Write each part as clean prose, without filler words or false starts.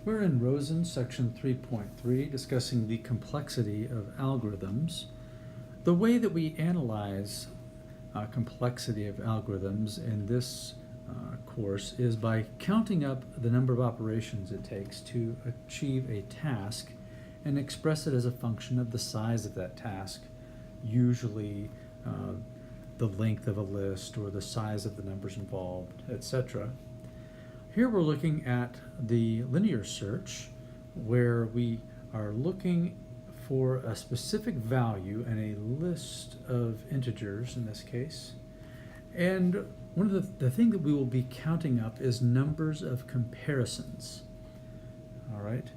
We're in Rosen, section 3.3, discussing the complexity of algorithms. The way that we analyze complexity of algorithms in this course is by counting up the number of operations it takes to achieve a task and express it as a function of the size of that task, usually the length of a list or the size of the numbers involved, etc. Here we're looking at the linear search, where we are looking for a specific value in a list of integers in this case. And one of the thing that we will be counting up is numbers of comparisons. All right.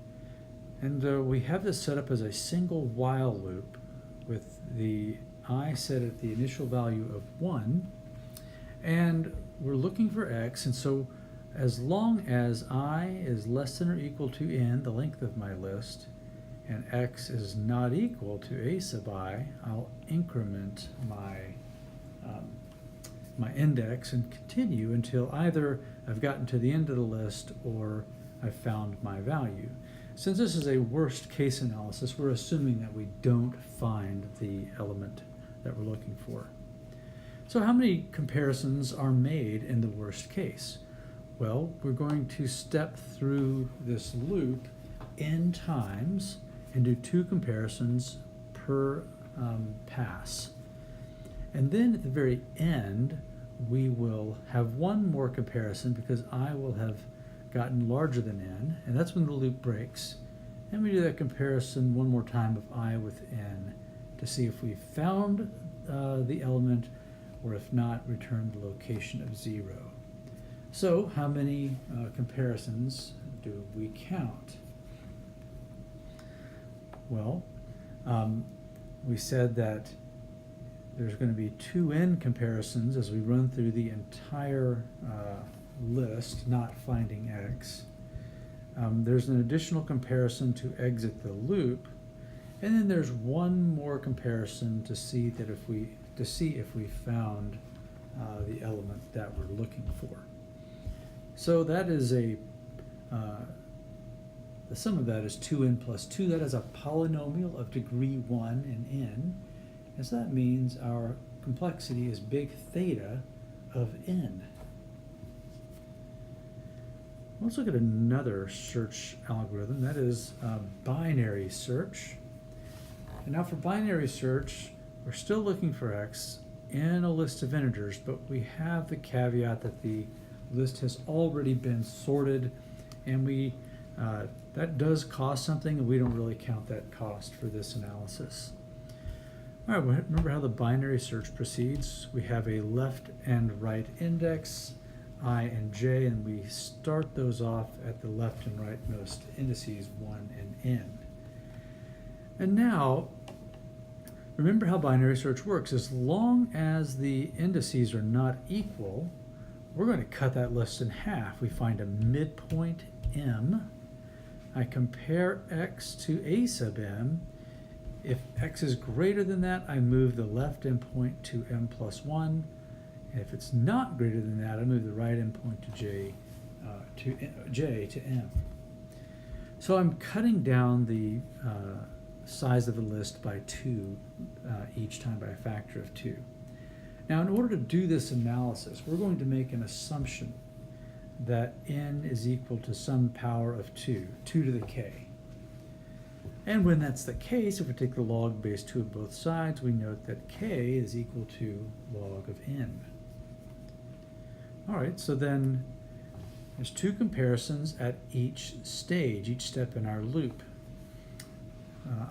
And we have this set up as a single while loop with the I set at the initial value of 1. And we're looking for x, and so as long as I is less than or equal to n, the length of my list, and x is not equal to a sub I, I'll increment my my index and continue until either I've gotten to the end of the list or I've found my value. Since this is a worst case analysis, we're assuming that we don't find the element that we're looking for. So how many comparisons are made in the worst case? Well, we're going to step through this loop n times and do 2 comparisons per pass. And then at the very end, we will have one more comparison because I will have gotten larger than n, and that's when the loop breaks. And we do that comparison one more time of I with n to see if we found the element, or if not, return the location of 0. So how many comparisons do we count? Well, we said that there's going to be 2n comparisons as we run through the entire list, not finding x. There's an additional comparison to exit the loop, and then there's one more comparison to see that if we found the element that we're looking for. So that is the sum of that is 2n plus 2. That is a polynomial of degree 1 in n. And so that means our complexity is big theta of n. Let's look at another search algorithm. That is binary search. And now for binary search, we're still looking for x in a list of integers, but we have the caveat that the list has already been sorted, and that does cost something, and we don't really count that cost for this analysis. All right, well, remember how the binary search proceeds. We have a left and right index, I and j, and we start those off at the left and rightmost indices 1 and n. And now, remember how binary search works. As long as the indices are not equal, we're going to cut that list in half. We find a midpoint m. I compare x to a sub m. If x is greater than that, I move the left endpoint to m plus 1. And if it's not greater than that, I move the right endpoint to j to m. So I'm cutting down the size of the list by 2 each time by a factor of 2. Now, in order to do this analysis, we're going to make an assumption that n is equal to some power of 2 to the k. And when that's the case, if we take the log base 2 of both sides, we note that k is equal to log of n. All right, so then there's 2 comparisons at each stage, each step in our loop.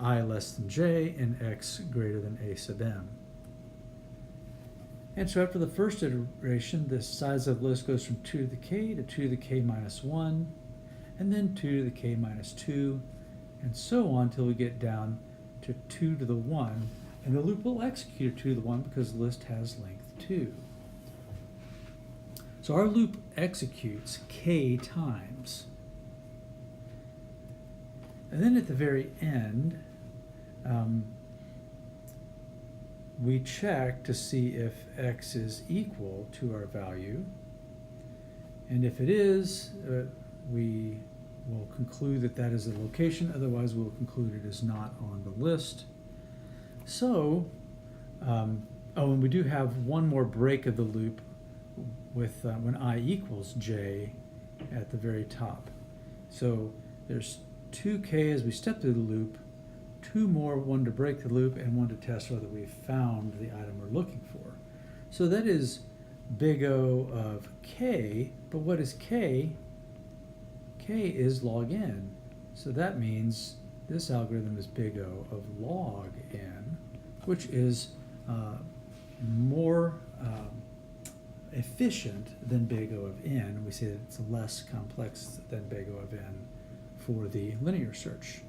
I less than j and x greater than a sub m. And so after the first iteration, the size of the list goes from 2 to the k to 2 to the k minus 1, and then 2 to the k minus 2, and so on till we get down to 2 to the 1, and the loop will execute 2 to the 1 because the list has length 2. So our loop executes k times. And then at the very end, we check to see if x is equal to our value. And if it is, we we'll conclude that that is a location, otherwise we'll conclude it is not on the list. So, oh, and we do have one more break of the loop with when I equals j at the very top. So there's 2k as we step through the loop, 2 more, one to break the loop and one to test whether we've found the item we're looking for. So that is big O of k, but what is k? K is log n. So that means this algorithm is big O of log n, which is more efficient than big O of n. We say that it's less complex than big O of n for the linear search.